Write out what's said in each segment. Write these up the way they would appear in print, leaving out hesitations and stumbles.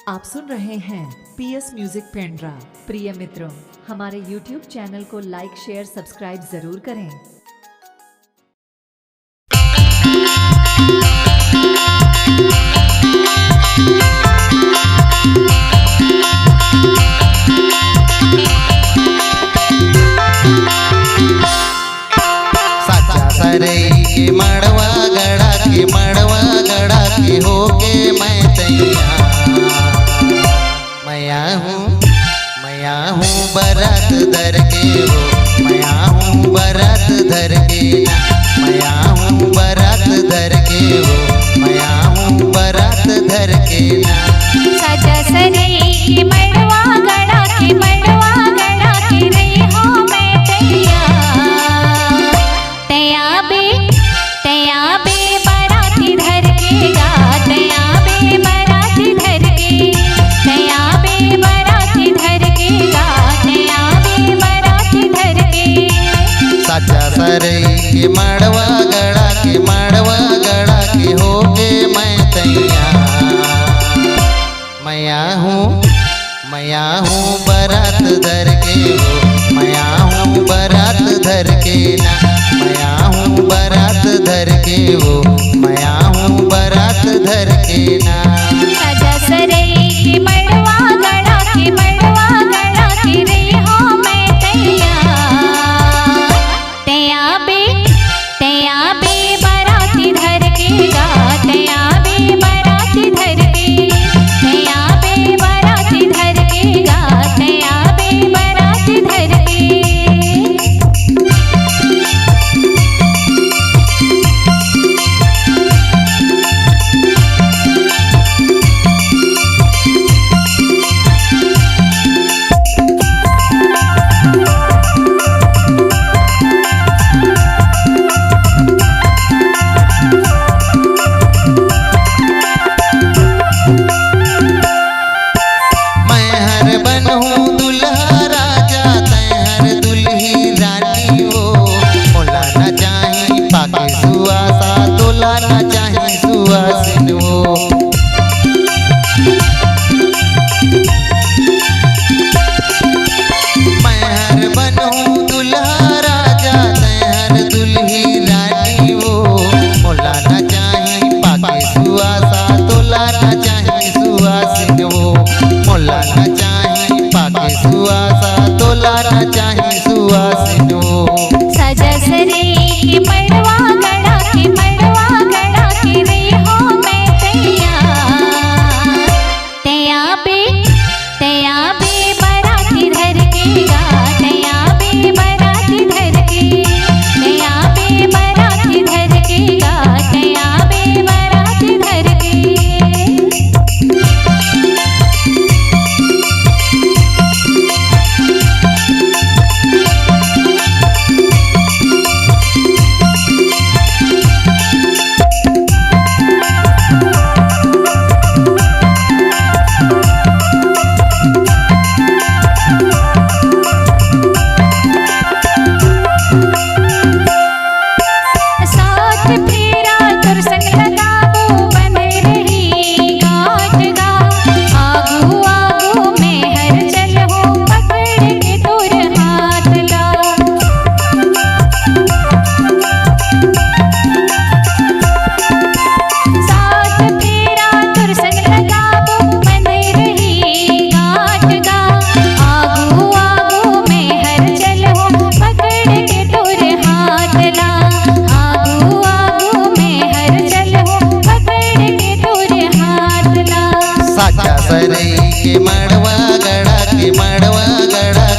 आप सुन रहे हैं पीएस म्यूजिक पेंड्रा। प्रिय मित्रों, हमारे YouTube चैनल को लाइक शेयर सब्सक्राइब जरूर करें। साचा सरई के मड़वा गड़ा के होके मैं तैयार मैं हूँ बरत धर के हो, मैं हूँ बरत धर के ना, मैं हूँ बरत धर के हो, मैं हूँ बरत धर के ना। साचा सरई के मड़वा गड़ा के रही हो मैं तैयार। तैया बे बाराती धर के गा, तैया बे बाराती धर के, तैया बे बाराती धर के गा, तैया बे बाराती धर के। साचा सरई के मड़वा गड़ा के होके मैं तैयार मैं हूँ बरत धर के हो, मैं हूँ बरत धर के ना, मैं हूँ बरत धर के हो, मैं हूँ बरत धर के ना। साचा सरई के मड़वा गड़ा के रही हो मैं तैयार। तैया बे बाराती धर के गा, तैया बे बाराती धर के, तैया बे बाराती धर के गा, तैया बे बाराती धर के। साचा सरई के मड़वा गड़ा के रही हो मैं तैयार। तैया बे बाराती धर के गा, तैया बे बाराती धर के, तैया बे बाराती धर के गा, तैया बे बाराती धर के। साथ फेरा तुर संग लगाबो बने रही गाँठ गा, आगू में हर चलहो पकड़ के तोर हाथ ला। साथ फेरा तुर संग लगाबो बने रही गाँठ गा, आगू में हर चलहो पकड़ के तोर हाथ ला। साचा सरई के मड़वा गड़ा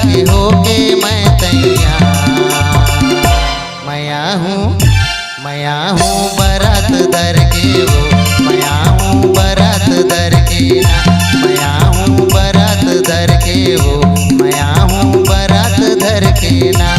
के होके मैं तैयार मैं हूँ बरत धर के हो, मैं हूँ बरत धर के ना, मैं हूँ बरत धर के हो, मैं हूँ बरत धर के ना।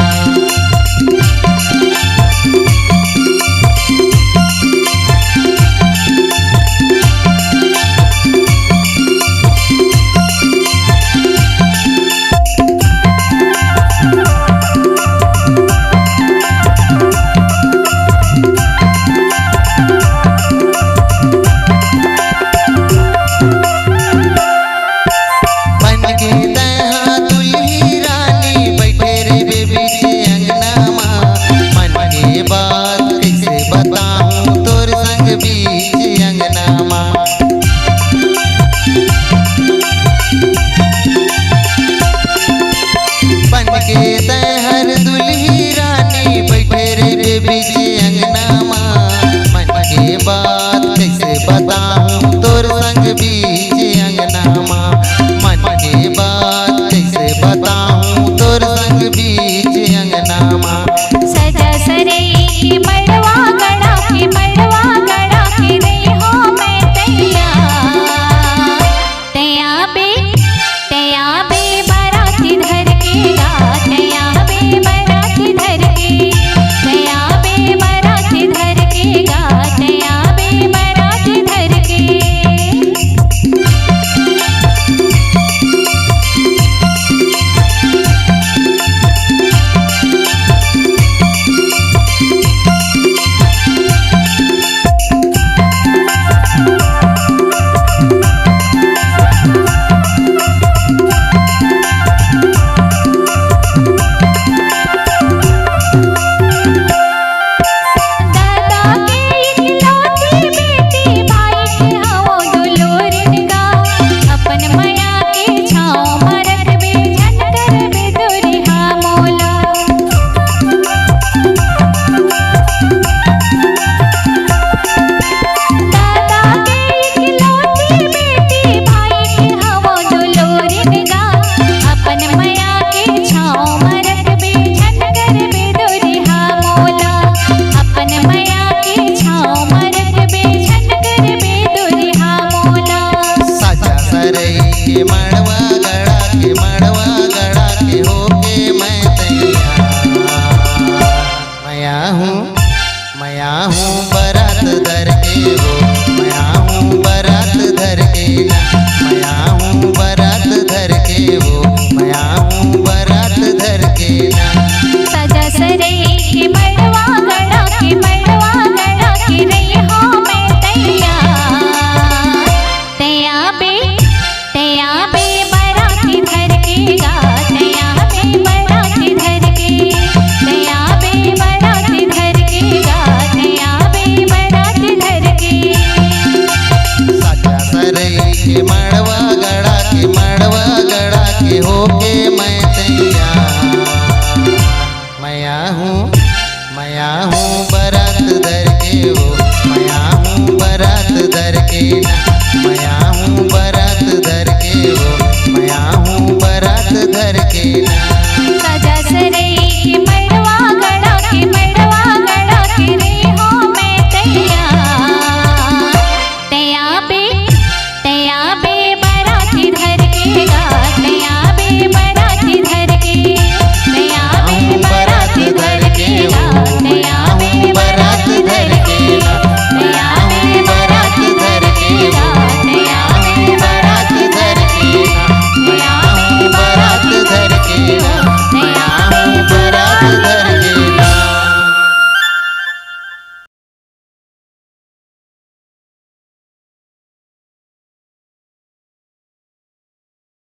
के माड़वा